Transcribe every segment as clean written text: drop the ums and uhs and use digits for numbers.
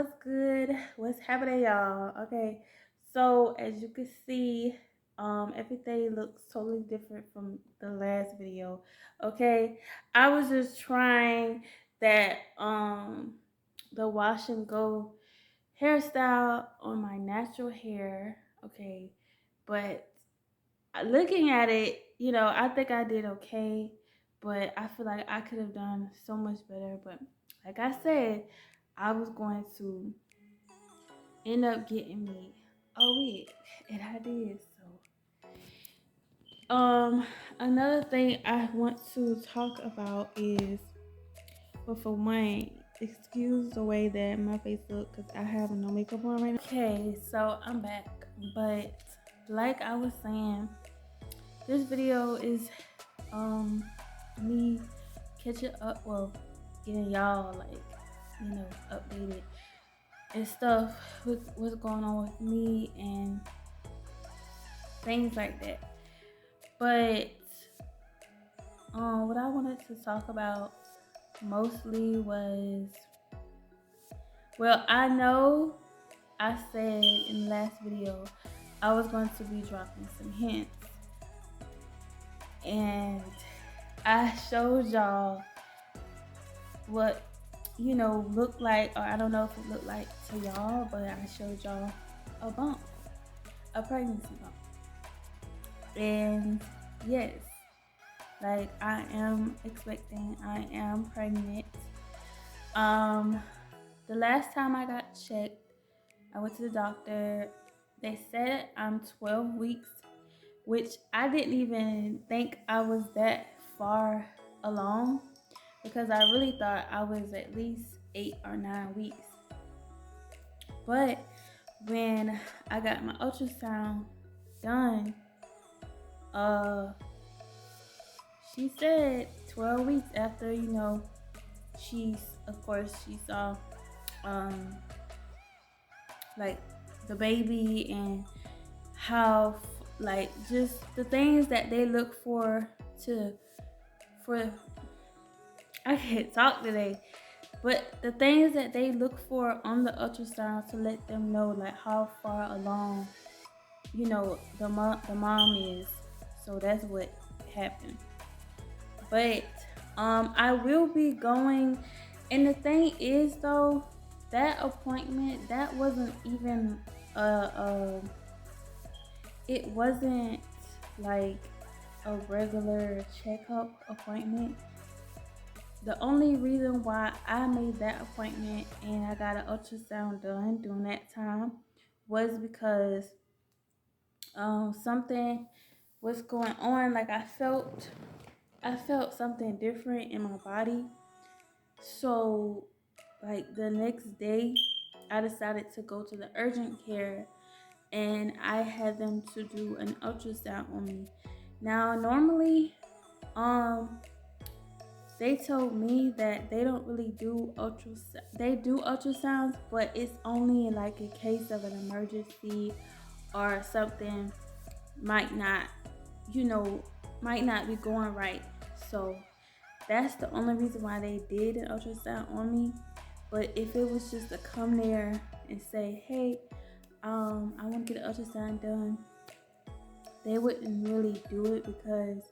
What's good? What's happening, y'all? Okay, so as you can see, everything looks totally different from the last video. Okay, I was just trying that the wash and go hairstyle on my natural hair. Okay, but looking at it, I think I did okay, but I feel like I could have done so much better. But like I said, I was going to end up getting me a wig, and I did. So, another thing I want to talk about is, well, for one, excuse the way that my face looks because I have no makeup on right now. Okay, so I'm back, but like I was saying, this video is me catching up, well, getting y'all updated and stuff with what's going on with me and things like that. But what I wanted to talk about mostly was, well, I know I said in the last video I was going to be dropping some hints, and I showed y'all what looked like, or I don't know if it looked like to y'all, but I showed y'all a bump, a pregnancy bump. And yes, like I am expecting, I am pregnant. The last time I got checked, I went to the doctor. They said I'm 12 weeks, which I didn't even think I was that far along, because I really thought I was at least 8 or 9 weeks. But when I got my ultrasound done, she said 12 weeks after, she saw like the baby and how like just the things that they look for I can't talk today, but the things that they look for on the ultrasound to let them know like how far along the mom is. So that's what happened. But I will be going, and the thing is though, that appointment, that wasn't even it wasn't like a regular checkup appointment. The only reason why I made that appointment and I got an ultrasound done during that time was because something was going on. Like I felt something different in my body. So like the next day I decided to go to the urgent care, and I had them to do an ultrasound on me. Now normally they told me that they don't really do ultrasound. They do ultrasounds, but it's only in like a case of an emergency or something might not be going right. So that's the only reason why they did an ultrasound on me. But if it was just to come there and say, hey, I want to get an ultrasound done, they wouldn't really do it, because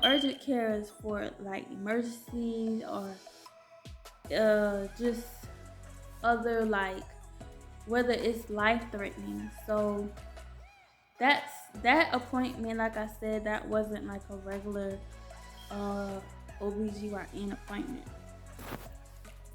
urgent care is for like emergencies or just other, like whether it's life threatening. So that appointment, like I said, that wasn't like a regular OBGYN appointment.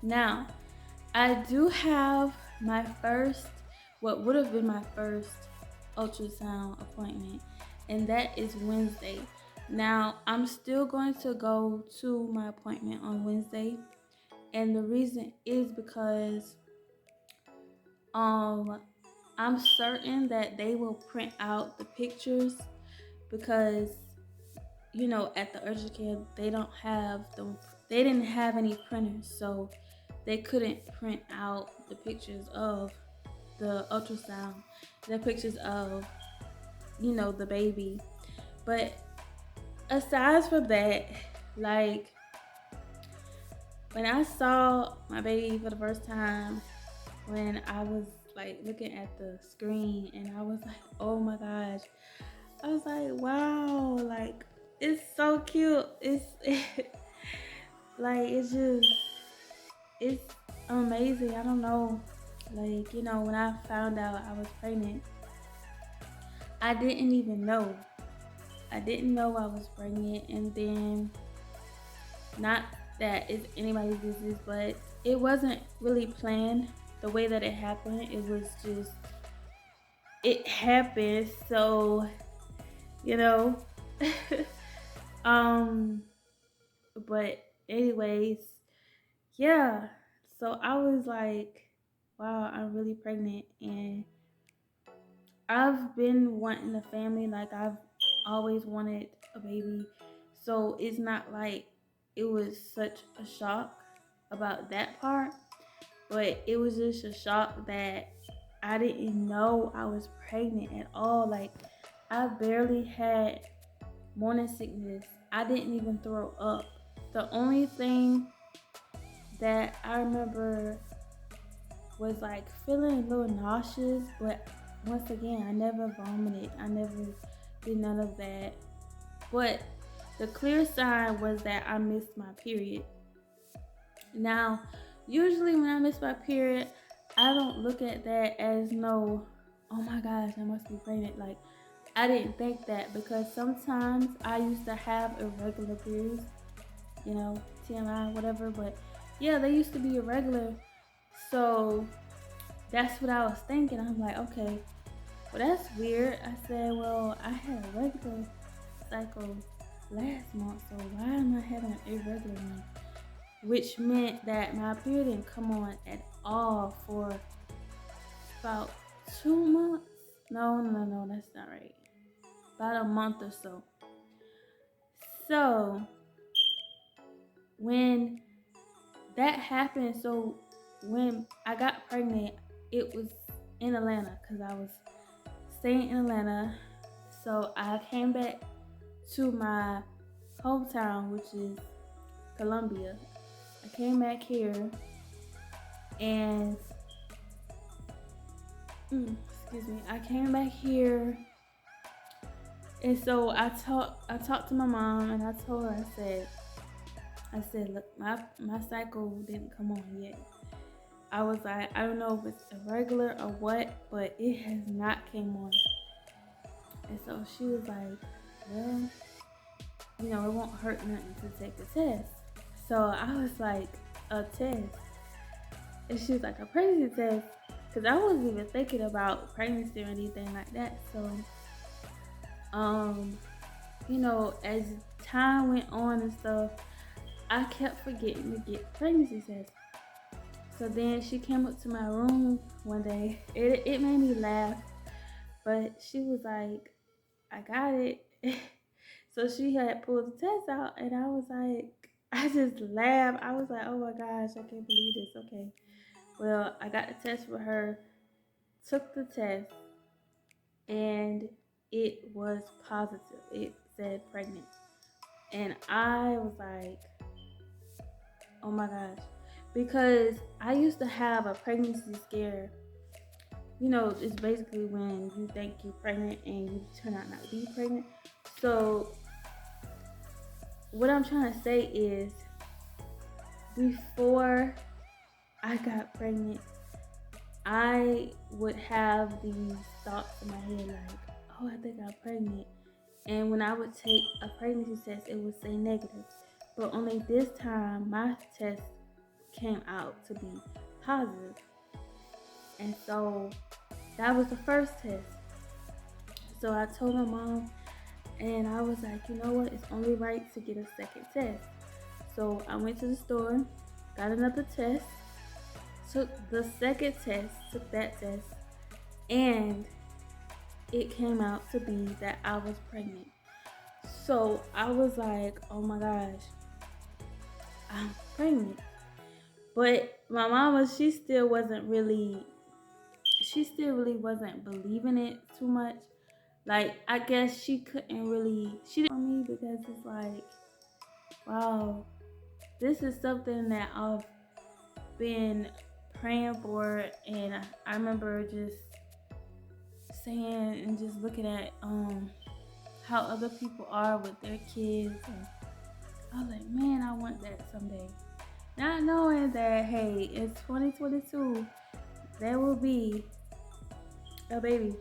Now, I do have my first, what would have been my first ultrasound appointment, and that is Wednesday. Now, I'm still going to go to my appointment on Wednesday, and the reason is because I'm certain that they will print out the pictures, because at the urgent care they didn't have any printers, so they couldn't print out the pictures of the ultrasound, the pictures of the baby. But aside from that, like when I saw my baby for the first time, when I was like looking at the screen and I was like, oh my gosh. I was like, wow, like it's so cute. It's like it's amazing. I don't know. Like, when I found out I was pregnant, I didn't even know. I didn't know I was pregnant, and then not that it's anybody's business, but it wasn't really planned the way that it happened. It was just it happened. So, you know. um but anyways, yeah. So I was like, wow, I'm really pregnant, and I've been wanting a family. Like, I've always wanted a baby. So it's not like it was such a shock about that part, but it was just a shock that I didn't know I was pregnant at all. Like, I barely had morning sickness. I didn't even throw up. The only thing that I remember was like feeling a little nauseous, but once again, I never vomited. I never did none of that. But the clear sign was that I missed my period. Now, usually when I miss my period, I don't look at that as no, oh my gosh, I must be pregnant. Like, I didn't think that, because sometimes I used to have irregular periods, TMI, whatever. But yeah, they used to be irregular. So that's what I was thinking. I'm like, okay, well, that's weird. I said, well, I had a regular cycle last month, so why am I having an irregular one? Which meant that my period didn't come on at all for about 2 months. No, that's not right. About a month or so. So when that happened, so when I got pregnant, it was in Atlanta, because I was staying in Atlanta. So I came back to my hometown, which is Columbia. I came back here, and excuse me, I came back here, and so I talked to my mom, and I told her, I said, look, my cycle didn't come on yet. I was like, I don't know if it's irregular or what, but it has not came on. And so she was like, well, it won't hurt nothing to take a test. So I was like, a test? And she was like, a pregnancy test? Because I wasn't even thinking about pregnancy or anything like that. So, as time went on and stuff, I kept forgetting to get pregnancy tests. So then she came up to my room one day. It made me laugh, but she was like, I got it. So she had pulled the test out, and I was like, I just laughed. I was like, oh my gosh, I can't believe this. Okay. Well, I got the test for her, took the test, and it was positive. It said pregnant. And I was like, oh my gosh. Because I used to have a pregnancy scare. It's basically when you think you're pregnant and you turn out not to be pregnant. So what I'm trying to say is, before I got pregnant, I would have these thoughts in my head like, oh, I think I'm pregnant. And when I would take a pregnancy test, it would say negative. But only this time, my test came out to be positive. And so that was the first test. So I told my mom, and I was like, you know what? It's only right to get a second test. So I went to the store, got another test, took the second test, took that test, and it came out to be that I was pregnant. So I was like, oh my gosh, I'm pregnant. But my mama, she still really wasn't believing it too much. Like, I guess she couldn't really, she didn't for me, because it's like, wow, this is something that I've been praying for, and I remember just saying and just looking at how other people are with their kids, and I was like, man, I want that someday. Not knowing that, hey, it's 2022, there will be a baby.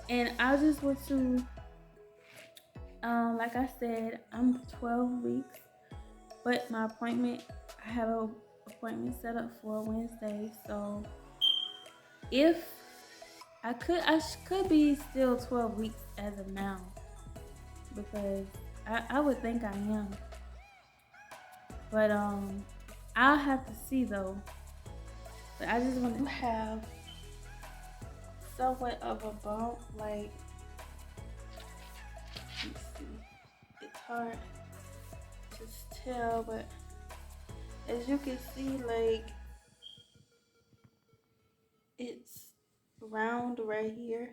And I just want to, like I said, I'm 12 weeks, but my appointment, I have an appointment set up for Wednesday. So if I could be still 12 weeks as of now, because I would think I am. But I'll have to see though. But I just want to have somewhat of a bump, like, let's see, it's hard to tell, but as you can see, like, it's round right here.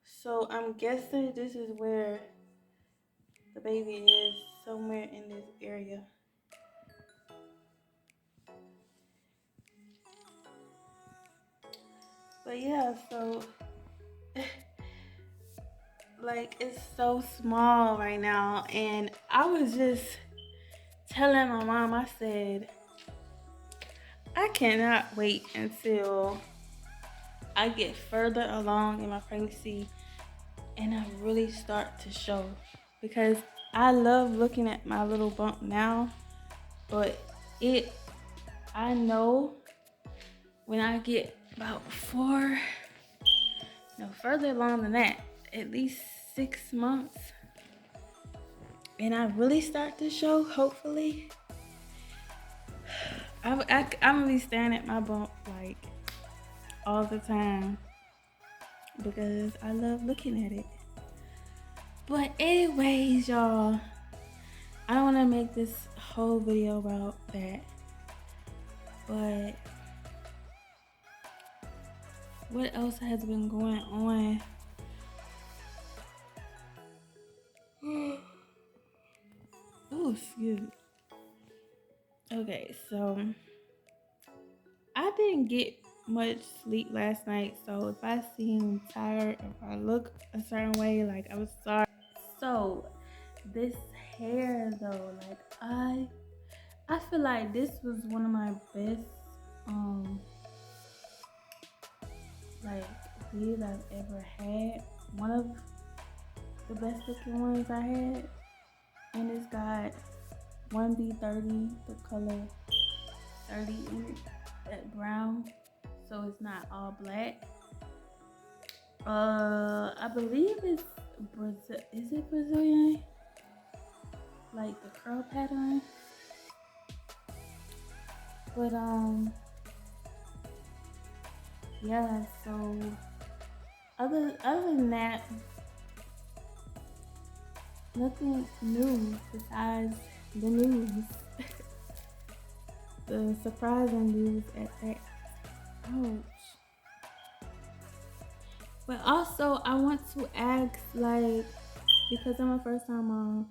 So I'm guessing this is where the baby is, somewhere in this area. But yeah, so like, it's so small right now, and I was just telling my mom, I said, I cannot wait until I get further along in my pregnancy and I really start to show, because I love looking at my little bump now, but I know when I get about further along than that, at least 6 months, and I really start to show, hopefully, I'm gonna be staring at my bump like all the time because I love looking at it. But anyways, y'all, I don't want to make this whole video about that, but what else has been going on? Oh, excuse me. Okay, so I didn't get much sleep last night, so if I seem tired, if I look a certain way, like, I'm sorry. So this hair though, like, I feel like this was one of my best like weaves I've ever had. One of the best looking ones I had, and it's got 1B30, the color 30 in it, that brown, so it's not all black. I believe it's Brazil. Is it Brazilian? Like the curl pattern. But yeah. So other than that, nothing new besides the news. The surprising news at that. Ouch. But also, I want to ask, like, because I'm a first time mom,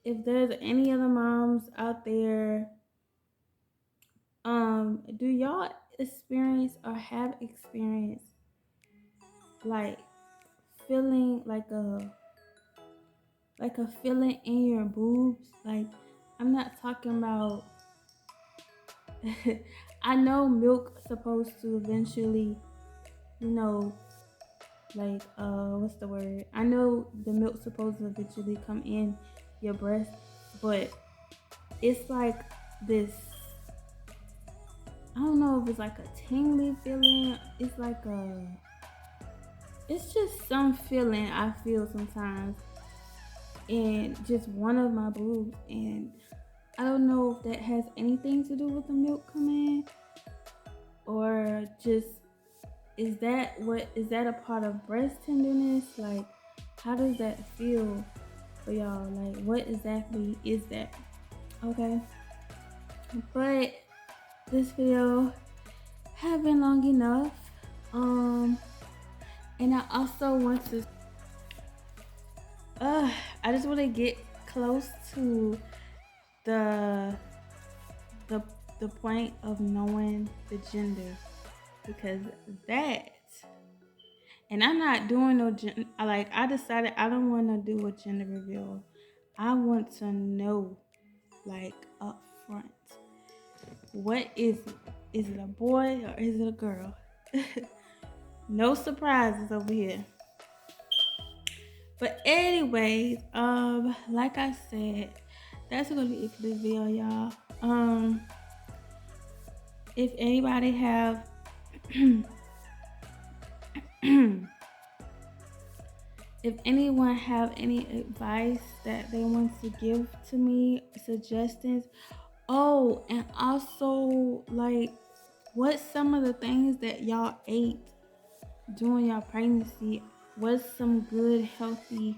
if there's any other moms out there, do y'all experience or have experienced like feeling like a feeling in your boobs? Like, I'm not talking about I know milk supposed to eventually, like, what's the word? I know the milk's supposed to eventually come in your breast, but it's like this, I don't know if it's like a tingly feeling. It's just some feeling I feel sometimes in just one of my boobs, and I don't know if that has anything to do with the milk coming, or just, is that a part of breast tenderness? Like, how does that feel for y'all? Like, what exactly is that? Okay, but this video have been long enough, and I also want to I just want to get close to the the the point of knowing the gender, because that, and I'm not doing no like, I decided I don't want to do a gender reveal. I want to know, like, up front, what is it? Is it a boy or is it a girl? No surprises over here. But anyways, like I said, that's gonna be it for this video, y'all. If anybody have if anyone have any advice that they want to give to me, suggestions. Oh, and also, like, what's some of the things that y'all ate during your pregnancy? What's some good healthy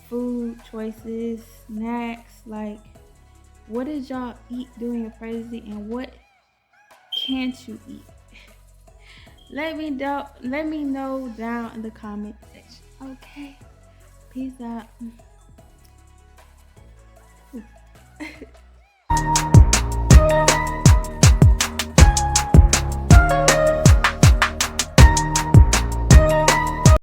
food choices, snacks? Like, what did y'all eat during your pregnancy, and what can't you eat? Let me know down in the comment section. Okay. Peace out.